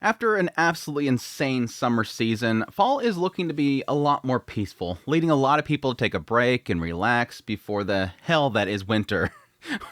After an absolutely insane summer season, fall is looking to be a lot more peaceful, leading a lot of people to take a break and relax before the hell that is winter.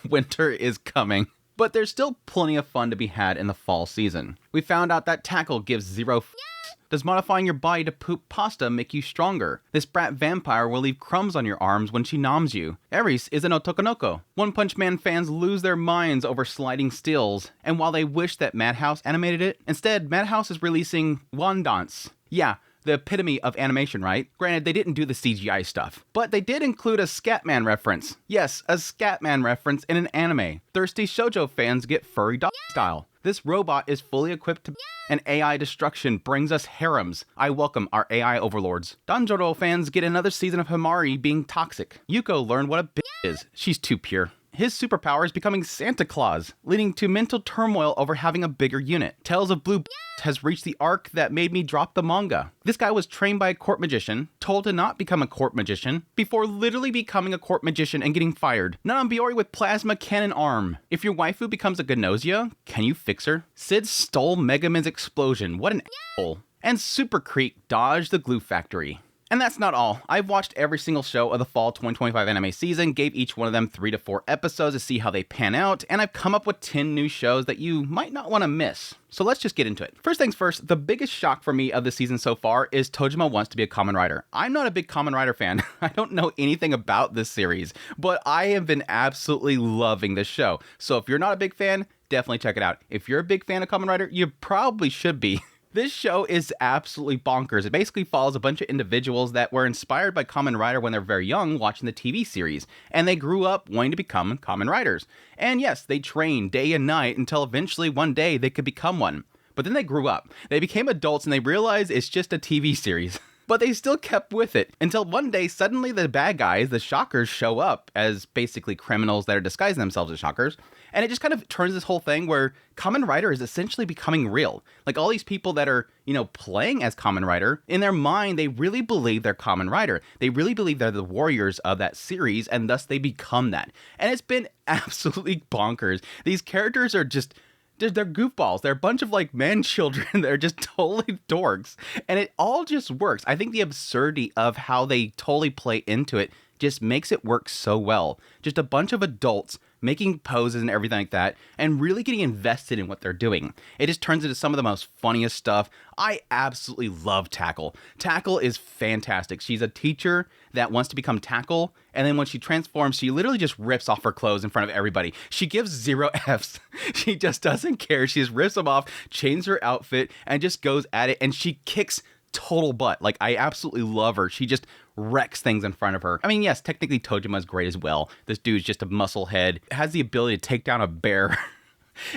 Winter is coming. But there's still plenty of fun to be had in the fall season. We found out that tackle gives zero f***s. Does modifying your body to poop pasta make you stronger? This brat vampire will leave crumbs on your arms when she noms you. Ares is an otokonoko. One Punch Man fans lose their minds over sliding stills, and while they wish that Madhouse animated it, instead Madhouse is releasing Wandance. Yeah, the epitome of animation, right? Granted, they didn't do the CGI stuff, but they did include a Scatman reference. Yes, a Scatman reference in an anime. Thirsty shoujo fans get furry dog style. This robot is fully equipped to and AI destruction brings us harems. I welcome our AI overlords. Danjoro fans get another season of Himari being toxic. Yuko learned what a bitch is. She's too pure. His superpower is becoming Santa Claus, leading to mental turmoil over having a bigger unit. Tales of Blue has reached the arc that made me drop the manga. This guy was trained by a court magician, told to not become a court magician, before literally becoming a court magician and getting fired. Nanbiori with plasma cannon arm. If your waifu becomes a Gnosia, can you fix her? Sid stole Megaman's explosion. What an asshole. And Super Creek dodged the glue factory. And that's not all. I've watched every single show of the fall 2025 anime season, gave each one of them 3 to 4 episodes to see how they pan out, and I've come up with 10 new shows that you might not want to miss. So let's just get into it. First things first, the biggest shock for me of the season so far is Tojima wants to be a Kamen Rider. I'm not a big Kamen Rider fan. I don't know anything about this series, but I have been absolutely loving this show. So if you're not a big fan, definitely check it out. If you're a big fan of Kamen Rider, you probably should be. This show is absolutely bonkers. It basically follows a bunch of individuals that were inspired by Kamen Rider when they were very young watching the TV series, and they grew up wanting to become Kamen Riders. And yes, they trained day and night until eventually one day they could become one. But then they grew up. They became adults and they realized it's just a TV series. But they still kept with it until one day suddenly the bad guys, the Shockers, show up as basically criminals that are disguising themselves as Shockers. And it just kind of turns this whole thing where Kamen Rider is essentially becoming real. Like all these people that are, playing as Kamen Rider, in their mind, they really believe they're Kamen Rider. They really believe they're the warriors of that series, and thus they become that. And it's been absolutely bonkers. These characters are just... They're goofballs. They're a bunch of man children. They're just totally dorks. And it all just works. I think the absurdity of how they totally play into it just makes it work so well. Just a bunch of adults making poses and everything like that, and really getting invested in what they're doing. It just turns into some of the most funniest stuff. I absolutely love Tackle. Tackle is fantastic. She's a teacher that wants to become Tackle, and then when she transforms, she literally just rips off her clothes in front of everybody. She gives 0 Fs. She just doesn't care. She just rips them off, changes her outfit, and just goes at it, and she kicks total butt. I absolutely love her. She just wrecks things in front of her. I mean, yes, technically Tojima is great as well. This dude's just a muscle head, has the ability to take down a bear.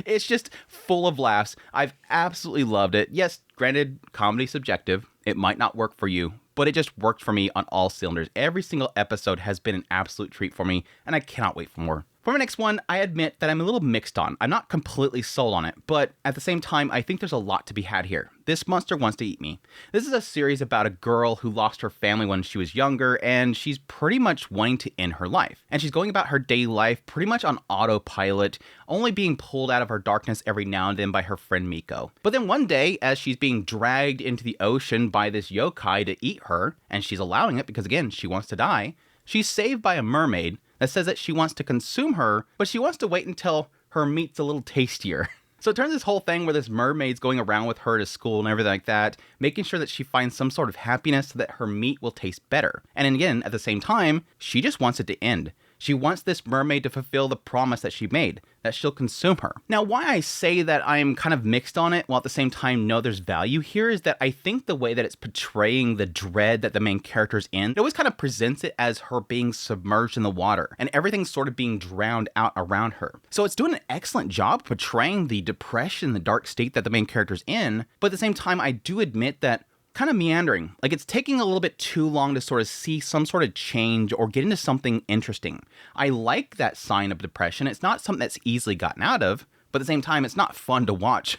It's just full of laughs. I've absolutely loved it. Yes, granted, comedy subjective. It might not work for you, but it just worked for me on all cylinders. Every single episode has been an absolute treat for me, and I cannot wait for more. For my next one, I admit that I'm a little mixed on. I'm not completely sold on it, but at the same time, I think there's a lot to be had here. This Monster Wants to Eat Me. This is a series about a girl who lost her family when she was younger, and she's pretty much wanting to end her life. And she's going about her daily life pretty much on autopilot, only being pulled out of her darkness every now and then by her friend Miko. But then one day, as she's being dragged into the ocean by this yokai to eat her, and she's allowing it because again, she wants to die, she's saved by a mermaid that says that she wants to consume her, but she wants to wait until her meat's a little tastier. So it turns this whole thing where this mermaid's going around with her to school and everything like that, making sure that she finds some sort of happiness so that her meat will taste better. And again, at the same time, she just wants it to end. She wants this mermaid to fulfill the promise that she made, that she'll consume her. Now, why I say that I'm kind of mixed on it, while at the same time know there's value here, is that I think the way that it's portraying the dread that the main character's in, it always kind of presents it as her being submerged in the water, and everything's sort of being drowned out around her. So it's doing an excellent job portraying the depression, the dark state that the main character's in, but at the same time, I do admit that kind of meandering. It's taking a little bit too long to sort of see some sort of change or get into something interesting. I like that sign of depression. It's not something that's easily gotten out of, but at the same time, it's not fun to watch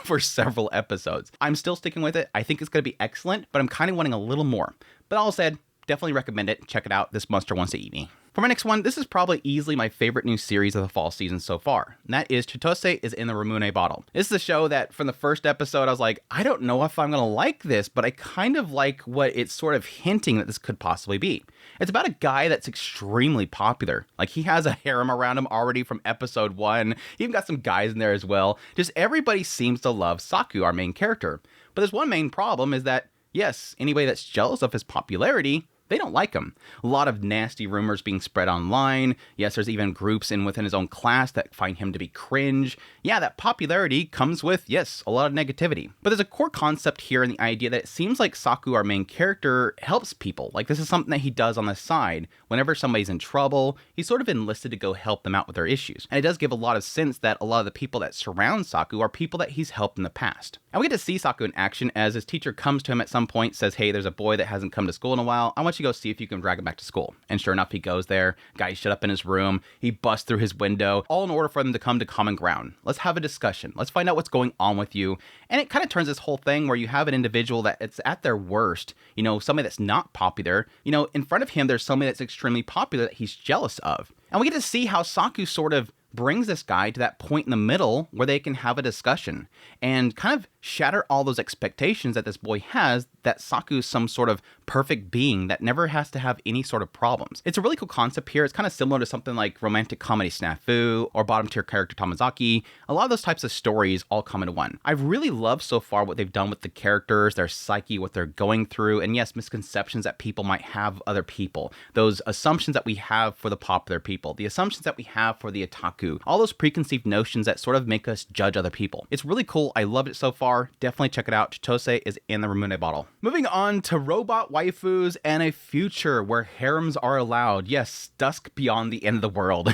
for several episodes. I'm still sticking with it. I think it's going to be excellent, but I'm kind of wanting a little more. But all said, definitely recommend it. Check it out. This monster wants to eat me. For my next one, this is probably easily my favorite new series of the fall season so far, and that is Chitose is in the Ramune bottle. This is a show that from the first episode, I was like, I don't know if I'm going to like this, but I kind of like what it's sort of hinting that this could possibly be. It's about a guy that's extremely popular. Like, he has a harem around him already from episode 1. He even got some guys in there as well. Just everybody seems to love Saku, our main character. But there's one main problem is that, yes, anybody that's jealous of his popularity, they don't like him. A lot of nasty rumors being spread online. Yes, there's even groups within his own class that find him to be cringe. Yeah, that popularity comes with, yes, a lot of negativity. But there's a core concept here in the idea that it seems like Saku, our main character, helps people. Like, this is something that he does on the side. Whenever somebody's in trouble, he's sort of enlisted to go help them out with their issues. And it does give a lot of sense that a lot of the people that surround Saku are people that he's helped in the past. And we get to see Saku in action as his teacher comes to him at some point, says, hey, there's a boy that hasn't come to school in a while. I want you to go see if you can drag him back to school. And sure enough, he goes there. Guy's shut up in his room. He busts through his window, all in order for them to come to common ground. Let's have a discussion. Let's find out what's going on with you. And it kind of turns this whole thing where you have an individual that it's at their worst, somebody that's not popular. In front of him, there's somebody that's extremely popular that he's jealous of. And we get to see how Saku sort of brings this guy to that point in the middle where they can have a discussion and kind of shatter all those expectations that this boy has that Saku's some sort of perfect being that never has to have any sort of problems. It's a really cool concept here. It's kind of similar to something like romantic comedy Snafu or bottom tier character Tamazaki. A lot of those types of stories all come into one. I've really loved so far what they've done with the characters, their psyche, what they're going through, and yes, misconceptions that people might have of other people. Those assumptions that we have for the popular people, the assumptions that we have for the otaku, all those preconceived notions that sort of make us judge other people. It's really cool. I loved it so far. Definitely check it out. Chitose is in the Ramune bottle. Moving on to robot waifus and a future where harems are allowed. Yes, Dusk beyond the end of the world.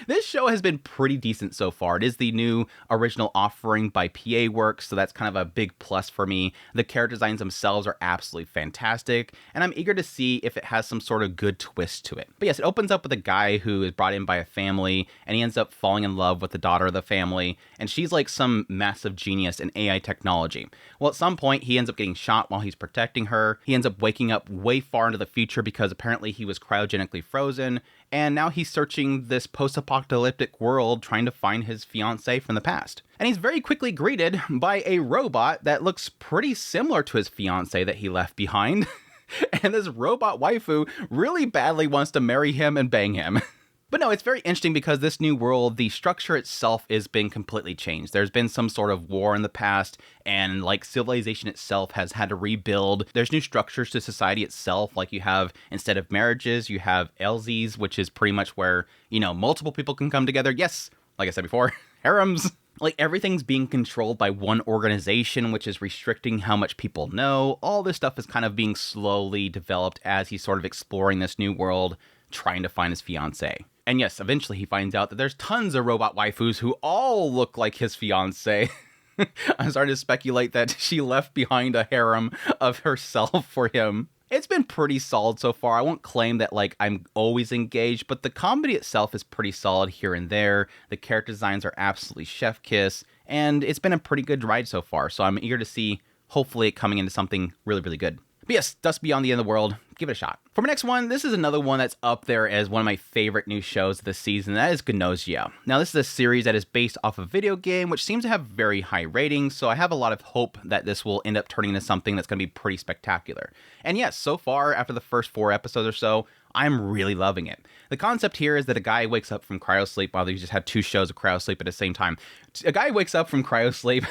This show has been pretty decent so far. It is the new original offering by PA Works, so that's kind of a big plus for me. The character designs themselves are absolutely fantastic, and I'm eager to see if it has some sort of good twist to it. But yes, it opens up with a guy who is brought in by a family, and he ends up falling in love with the daughter of the family, and she's like some massive genius in AI technology. Well, at some point, he ends up getting shot while he's protecting her. He ends up waking up way far into the future because apparently he was cryogenically frozen, and now he's searching this post-apocalyptic world trying to find his fiancée from the past. And he's very quickly greeted by a robot that looks pretty similar to his fiancée that he left behind. And this robot waifu really badly wants to marry him and bang him. But no, it's very interesting because this new world, the structure itself is being completely changed. There's been some sort of war in the past, and like civilization itself has had to rebuild. There's new structures to society itself. Like you have, instead of marriages, you have LZs, which is pretty much where, multiple people can come together. Yes, like I said before, harems. Like everything's being controlled by one organization, which is restricting how much people know. All this stuff is kind of being slowly developed as he's sort of exploring this new world, trying to find his fiancée. And yes, eventually he finds out that there's tons of robot waifus who all look like his fiancée. I'm starting to speculate that she left behind a harem of herself for him. It's been pretty solid so far. I won't claim that I'm always engaged, but the comedy itself is pretty solid here and there. The character designs are absolutely chef kiss, and it's been a pretty good ride so far. So I'm eager to see, hopefully, it coming into something really, really good. But yes, Dusk Beyond the End of the World, give it a shot. For my next one, this is another one that's up there as one of my favorite new shows of the season. That is Gnosia. Now, this is a series that is based off a video game, which seems to have very high ratings, so I have a lot of hope that this will end up turning into something that's going to be pretty spectacular. And yes, so far, after the first 4 episodes or so, I'm really loving it. The concept here is that a guy wakes up from cryosleep. While you just had 2 shows of cryosleep at the same time. A guy wakes up from cryosleep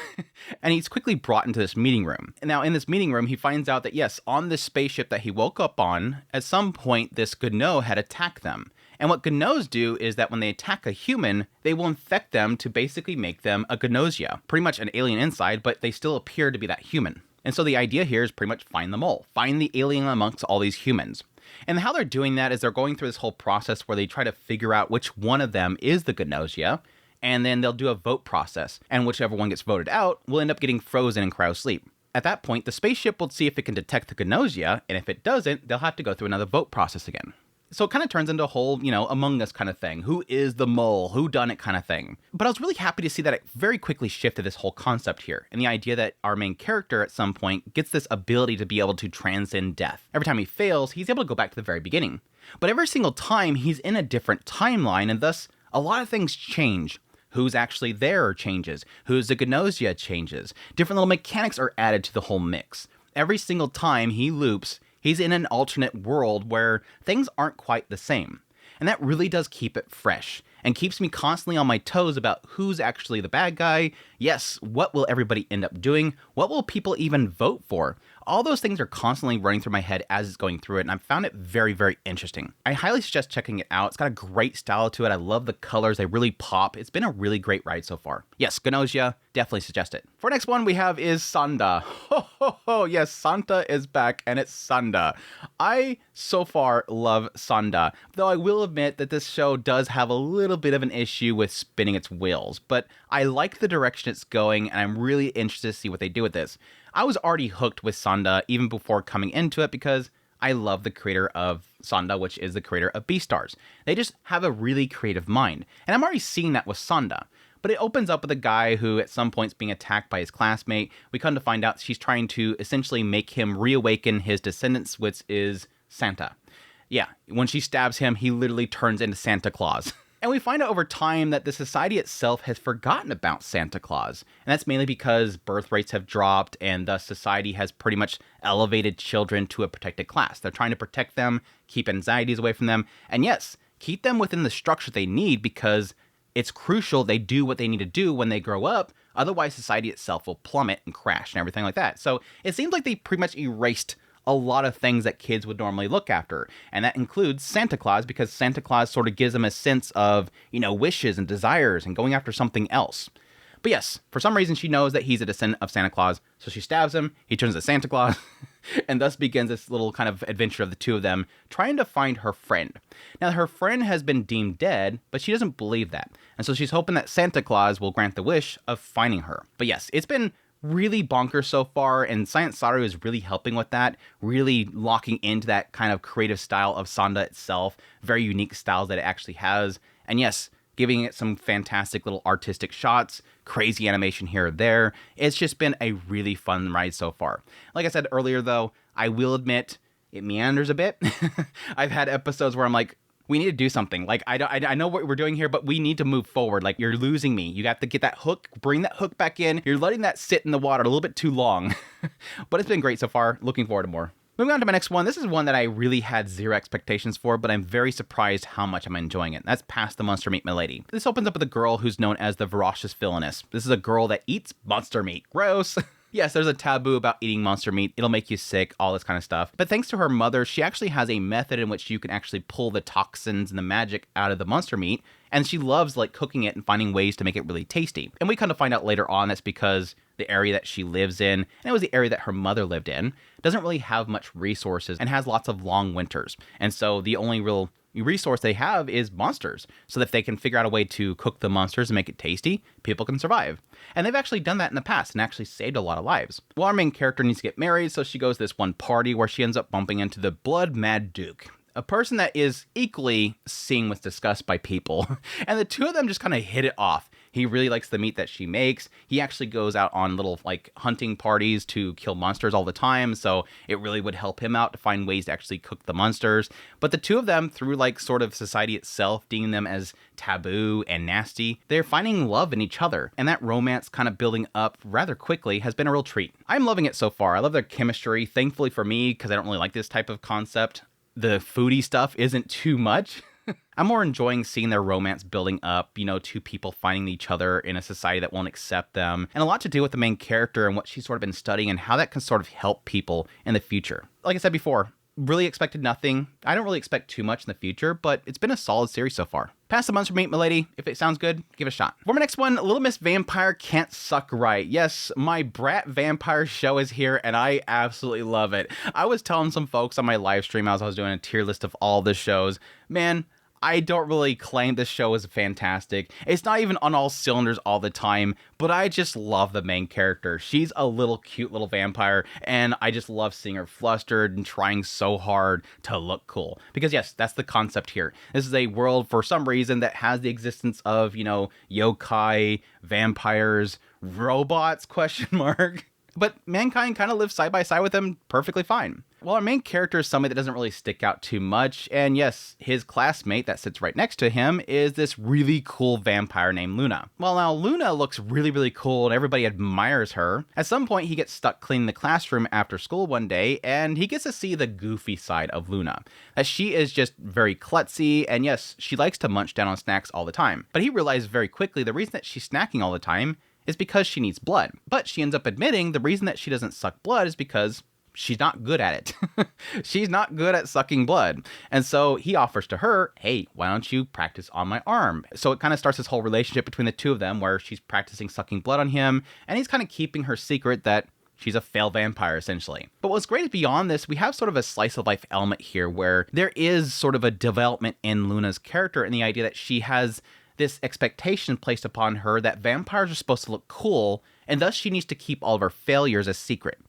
and he's quickly brought into this meeting room. And now in this meeting room, he finds out that yes, on this spaceship that he woke up on, at some point this Gno had attacked them. And what Gnos do is that when they attack a human, they will infect them to basically make them a Gnosia. Pretty much an alien inside, but they still appear to be that human. And so the idea here is pretty much find them all. Find the alien amongst all these humans. And how they're doing that is they're going through this whole process where they try to figure out which one of them is the Gnosia, and then they'll do a vote process, and whichever one gets voted out will end up getting frozen in cryosleep. At that point, the spaceship will see if it can detect the Gnosia, and if it doesn't, they'll have to go through another vote process again. So it kind of turns into a whole, Among Us kind of thing. Who is the mole? Who done it kind of thing. But I was really happy to see that it very quickly shifted this whole concept here. And the idea that our main character at some point gets this ability to be able to transcend death. Every time he fails, he's able to go back to the very beginning. But every single time, he's in a different timeline, and thus a lot of things change. Who's actually there changes. Who's the Gnosia changes. Different little mechanics are added to the whole mix. Every single time he loops, he's in an alternate world where things aren't quite the same. And that really does keep it fresh and keeps me constantly on my toes about who's actually the bad guy. Yes, what will everybody end up doing? What will people even vote for? All those things are constantly running through my head as it's going through it, and I found it very, very interesting. I highly suggest checking it out. It's got a great style to it. I love the colors. They really pop. It's been a really great ride so far. Yes, Gnosia, definitely suggest it. For next one we have is SANDA. Ho, ho, ho. Yes, Santa is back, and it's SANDA. I, so far, love SANDA, though I will admit that this show does have a little bit of an issue with spinning its wheels, but I like the direction it's going, and I'm really interested to see what they do with this. I was already hooked with SANDA even before coming into it because I love the creator of SANDA, which is the creator of Beastars. They just have a really creative mind, and I'm already seeing that with SANDA. But it opens up with a guy who at some point is being attacked by his classmate. We come to find out she's trying to essentially make him reawaken his descendants, which is Santa. Yeah, when she stabs him, he literally turns into Santa Claus. And we find out over time that the society itself has forgotten about Santa Claus. And that's mainly because birth rates have dropped, and thus society has pretty much elevated children to a protected class. They're trying to protect them, keep anxieties away from them, and yes, keep them within the structure they need because it's crucial they do what they need to do when they grow up. Otherwise, society itself will plummet and crash and everything like that. So it seems like they pretty much erased a lot of things that kids would normally look after. And that includes Santa Claus, because Santa Claus sort of gives them a sense of, wishes and desires and going after something else. But yes, for some reason she knows that he's a descendant of Santa Claus, so she stabs him, he turns into Santa Claus, and thus begins this little kind of adventure of the two of them trying to find her friend. Now, her friend has been deemed dead, but she doesn't believe that. And so she's hoping that Santa Claus will grant the wish of finding her. But yes, it's been really bonkers so far, and Science Saru is really helping with that, really locking into that kind of creative style of SANDA itself, very unique styles that it actually has, and yes, giving it some fantastic little artistic shots, crazy animation here or there. It's just been a really fun ride so far. Like I said earlier though, I will admit, it meanders a bit. I've had episodes where I'm like, we need to do something. Like, I know what we're doing here, but we need to move forward. Like, you're losing me. You have to get that hook, bring that hook back in. You're letting that sit in the water a little bit too long. But it's been great so far. Looking forward to more. Moving on to my next one. This is one that I really had zero expectations for, but I'm very surprised how much I'm enjoying it. That's Past the Monster Meat Milady. This opens up with a girl who's known as the Voracious Villainess. This is a girl that eats monster meat. Gross. Yes, there's a taboo about eating monster meat. It'll make you sick, all this kind of stuff. But thanks to her mother, she actually has a method in which you can actually pull the toxins and the magic out of the monster meat. And she loves cooking it and finding ways to make it really tasty. And we kind of find out later on that's because the area that she lives in, and it was the area that her mother lived in, doesn't really have much resources and has lots of long winters. And so the only real resource they have is monsters. So that if they can figure out a way to cook the monsters and make it tasty, people can survive. And they've actually done that in the past and actually saved a lot of lives. Well, our main character needs to get married, so she goes to this one party where she ends up bumping into the Blood Mad Duke, a person that is equally seen with disgust by people. And the two of them just kind of hit it off. He really likes the meat that she makes. He actually goes out on little hunting parties to kill monsters all the time. So it really would help him out to find ways to actually cook the monsters. But the two of them, through sort of society itself, deeming them as taboo and nasty, they're finding love in each other. And that romance kind of building up rather quickly has been a real treat. I'm loving it so far. I love their chemistry. Thankfully for me, because I don't really like this type of concept, the foodie stuff isn't too much. I'm more enjoying seeing their romance building up, two people finding each other in a society that won't accept them, and a lot to do with the main character and what she's sort of been studying and how that can sort of help people in the future. Like I said before, really expected nothing. I don't really expect too much in the future, but it's been a solid series so far. Past the Monster Meat Milady, if it sounds good, give it a shot. For my next one, Little Miss Vampire Can't Suck Right. Yes, my brat vampire show is here, and I absolutely love it. I was telling some folks on my live stream as I was doing a tier list of all the shows, man, I don't really claim this show is fantastic. It's not even on all cylinders all the time, but I just love the main character. She's a little cute little vampire, and I just love seeing her flustered and trying so hard to look cool. Because yes, that's the concept here. This is a world, for some reason, that has the existence of, yokai, vampires, robots, question mark. But mankind kind of lives side by side with them perfectly fine. Well, our main character is somebody that doesn't really stick out too much, and yes, his classmate that sits right next to him is this really cool vampire named Luna. Well, now Luna looks really, really cool and everybody admires her. At some point, he gets stuck cleaning the classroom after school one day, and he gets to see the goofy side of Luna. That she is just very klutzy, and yes, she likes to munch down on snacks all the time. But he realizes very quickly the reason that she's snacking all the time is because she needs blood. But she ends up admitting the reason that she doesn't suck blood is because she's not good at it. She's not good at sucking blood. And so he offers to her, hey, why don't you practice on my arm? So it kind of starts this whole relationship between the two of them where she's practicing sucking blood on him, and he's kind of keeping her secret that she's a failed vampire, essentially. But what's great is beyond this, we have sort of a slice of life element here where there is sort of a development in Luna's character and the idea that she has this expectation placed upon her that vampires are supposed to look cool, and thus she needs to keep all of her failures a secret.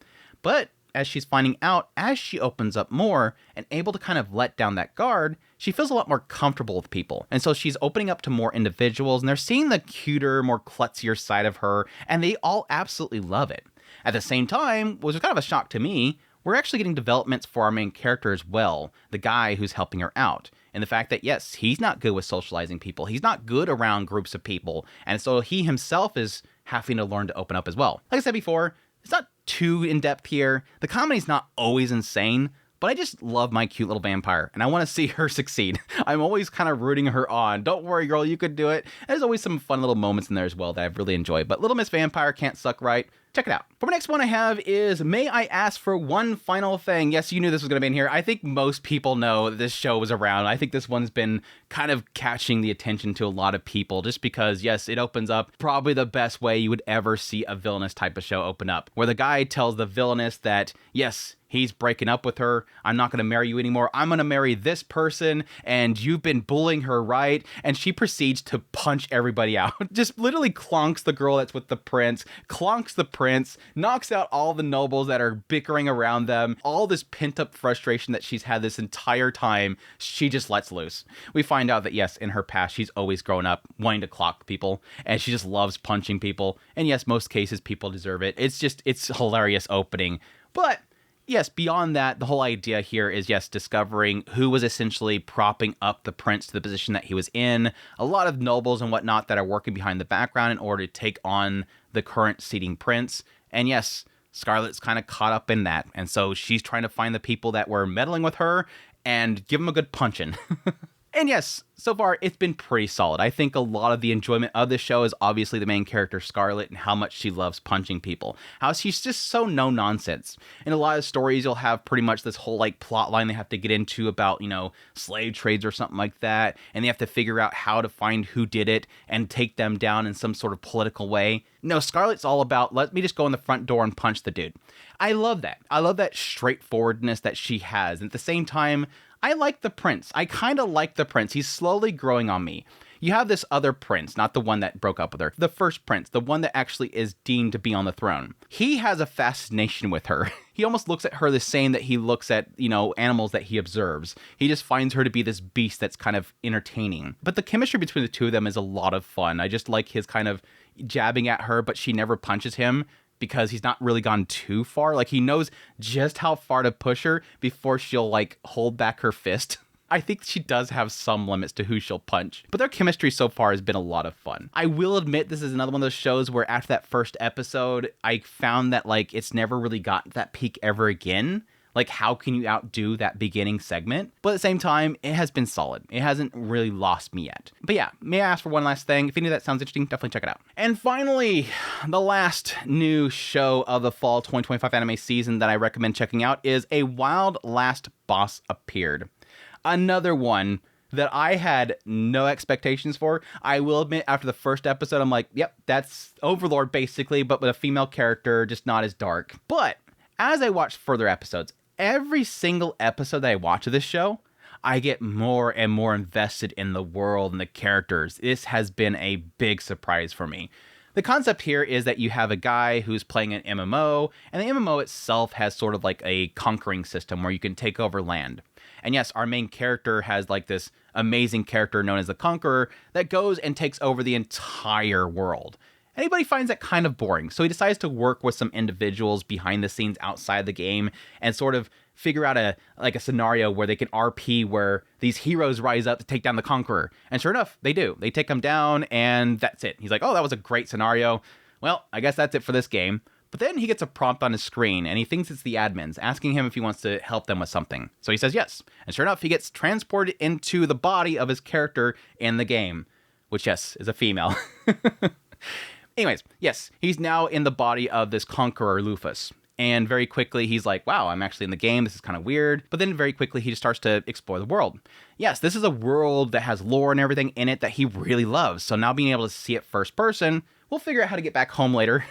But as she's finding out, as she opens up more and able to kind of let down that guard, she feels a lot more comfortable with people. And so she's opening up to more individuals, and they're seeing the cuter, more klutzier side of her, and they all absolutely love it. At the same time, which was kind of a shock to me, we're actually getting developments for our main character as well, the guy who's helping her out. And the fact that, yes, he's not good with socializing people. He's not good around groups of people. And so he himself is having to learn to open up as well. Like I said before, it's not too in-depth here. The comedy's not always insane, but I just love my cute little vampire, and I want to see her succeed. I'm always kind of rooting her on. Don't worry, girl, you could do it. There's always some fun little moments in there as well that I've really enjoyed. But Little Miss Vampire Can't Suck Right. Check it out. For my next one I have is May I Ask for One Final Thing? Yes, you knew this was going to be in here. I think most people know that this show was around. I think this one's been kind of catching the attention to a lot of people just because, yes, it opens up probably the best way you would ever see a villainous type of show open up, where the guy tells the villainess that, yes, he's breaking up with her. I'm not going to marry you anymore. I'm going to marry this person, and you've been bullying her, right? And she proceeds to punch everybody out. Just literally clonks the girl that's with the prince, clonks the prince, knocks out all the nobles that are bickering around them. All this pent-up frustration that she's had this entire time, she just lets loose. We find out that, yes, in her past, she's always grown up wanting to clock people, and she just loves punching people. And yes, most cases, people deserve it. It's hilarious opening. But yes, beyond that, the whole idea here is, yes, discovering who was essentially propping up the prince to the position that he was in. A lot of nobles and whatnot that are working behind the background in order to take on the current seating prince. And yes, Scarlett's kind of caught up in that. And so she's trying to find the people that were meddling with her and give them a good punching. And yes, so far it's been pretty solid. I think a lot of the enjoyment of this show is obviously the main character Scarlett and how much she loves punching people. How she's just so no nonsense. In a lot of stories, you'll have pretty much this whole plot line they have to get into about, slave trades or something like that. And they have to figure out how to find who did it and take them down in some sort of political way. No, Scarlett's all about, let me just go in the front door and punch the dude. I love that. I love that straightforwardness that she has. And at the same time, I like the prince. I kind of like the prince. He's slowly growing on me. You have this other prince, not the one that broke up with her. The first prince, the one that actually is deemed to be on the throne. He has a fascination with her. He almost looks at her the same that he looks at, animals that he observes. He just finds her to be this beast that's kind of entertaining. But the chemistry between the two of them is a lot of fun. I just like his kind of jabbing at her, but she never punches him, because he's not really gone too far. He knows just how far to push her before she'll, hold back her fist. I think she does have some limits to who she'll punch. But their chemistry so far has been a lot of fun. I will admit this is another one of those shows where after that first episode, I found that, it's never really got that peak ever again. How can you outdo that beginning segment? But at the same time, it has been solid. It hasn't really lost me yet. But yeah, may I ask for one last thing? If any of that sounds interesting, definitely check it out. And finally, the last new show of the fall 2025 anime season that I recommend checking out is A Wild Last Boss Appeared. Another one that I had no expectations for. I will admit, after the first episode, I'm like, yep, that's Overlord basically, but with a female character, just not as dark. But as I watched further episodes, every single episode that I watch of this show, I get more and more invested in the world and the characters. This has been a big surprise for me. The concept here is that you have a guy who's playing an MMO, and the MMO itself has sort of like a conquering system where you can take over land. And yes, our main character has like this amazing character known as the Conqueror that goes and takes over the entire world. Anybody finds that kind of boring, so he decides to work with some individuals behind the scenes outside the game and sort of figure out a scenario where they can RP where these heroes rise up to take down the Conqueror. And sure enough, they do. They take him down, and that's it. He's like, oh, that was a great scenario. Well, I guess that's it for this game. But then he gets a prompt on his screen, and he thinks it's the admins, asking him if he wants to help them with something. So he says yes. And sure enough, he gets transported into the body of his character in the game, which, yes, is a female. Anyways, yes, he's now in the body of this Conqueror, Lufus. And very quickly, he's like, wow, I'm actually in the game. This is kind of weird. But then very quickly, he just starts to explore the world. Yes, this is a world that has lore and everything in it that he really loves. So now being able to see it first person, we'll figure out how to get back home later.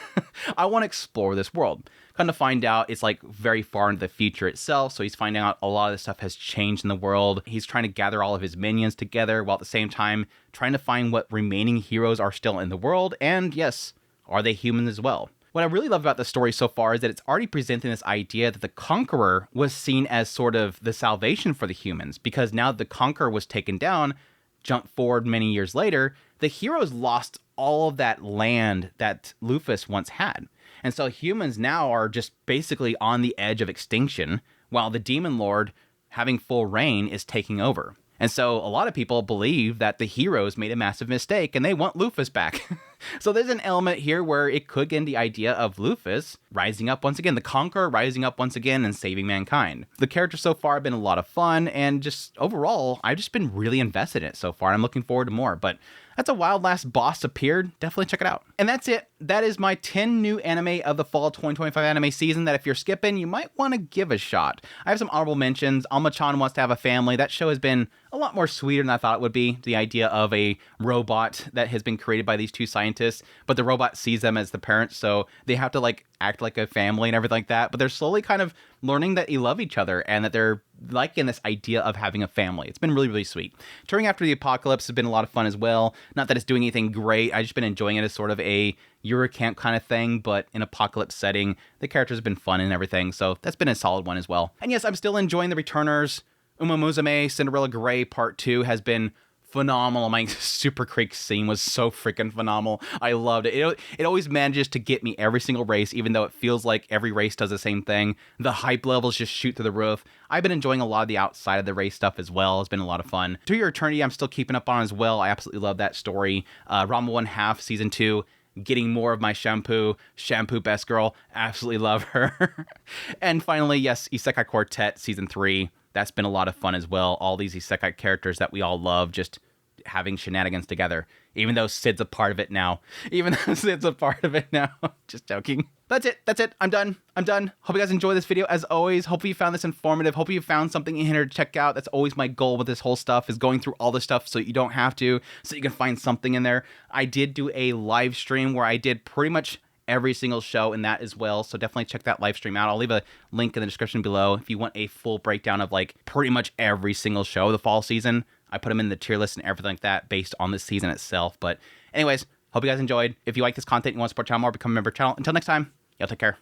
I want to explore this world. Kind of find out it's like very far into the future itself. So he's finding out a lot of this stuff has changed in the world. He's trying to gather all of his minions together while at the same time trying to find what remaining heroes are still in the world. And yes, are they human as well? What I really love about the story so far is that it's already presenting this idea that the Conqueror was seen as sort of the salvation for the humans, because now that the Conqueror was taken down, jump forward many years later, the heroes lost all of that land that Lufus once had. And so humans now are just basically on the edge of extinction, while the Demon Lord, having full reign, is taking over. And so a lot of people believe that the heroes made a massive mistake and they want Lufus back. So there's an element here where it could get in the idea of Lufus rising up once again, the Conqueror rising up once again and saving mankind. The characters so far have been a lot of fun, and just overall, I've just been really invested in it so far. I'm looking forward to more, but that's a wild last boss appeared. Definitely check it out. And that's it. That is my 10 new anime of the fall 2025 anime season that if you're skipping, you might want to give a shot. I have some honorable mentions. Alma-chan Wants to Have a Family. That show has been a lot more sweeter than I thought it would be. The idea of a robot that has been created by these two scientists, but the robot sees them as the parents, so they have to like act like a family and everything like that. But they're slowly kind of learning that they love each other and that they're liking this idea of having a family. It's been really, really sweet. Touring After the Apocalypse has been a lot of fun as well. Not that it's doing anything great. I've just been enjoying it as sort of a Eurocamp kind of thing, but in apocalypse setting. The characters have been fun and everything, so that's been a solid one as well. And yes, I'm still enjoying The Returners. Uma Musume Cinderella Grey Part 2 has been phenomenal. My Super Creek scene was so freaking phenomenal. I loved it. It always manages to get me every single race, even though it feels like every race does the same thing. The hype levels just shoot through the roof. I've been enjoying a lot of the outside of the race stuff as well. It's been a lot of fun. To Your Eternity, I'm still keeping up on as well. I absolutely love that story. Rama 1/2 Season 2. Getting more of my Shampoo best girl. Absolutely love her. And finally, yes, Isekai Quartet Season 3. That's been a lot of fun as well. All these isekai characters that we all love just having shenanigans together. Even though Sid's a part of it now. Just joking. That's it. I'm done. Hope you guys enjoy this video as always. Hopefully you found this informative. Hopefully you found something in here to check out. That's always my goal with this whole stuff, is going through all this stuff so you don't have to, so you can find something in there. I did do a live stream where I did pretty much every single show in that as well, so definitely check that live stream out. I'll leave a link in the description below if you want a full breakdown of like pretty much every single show of the fall season. I put them in the tier list and everything like that based on the season itself. But anyways, hope you guys enjoyed. If you like this content and you want to support the channel more, become a member of the channel. Until next time, y'all take care.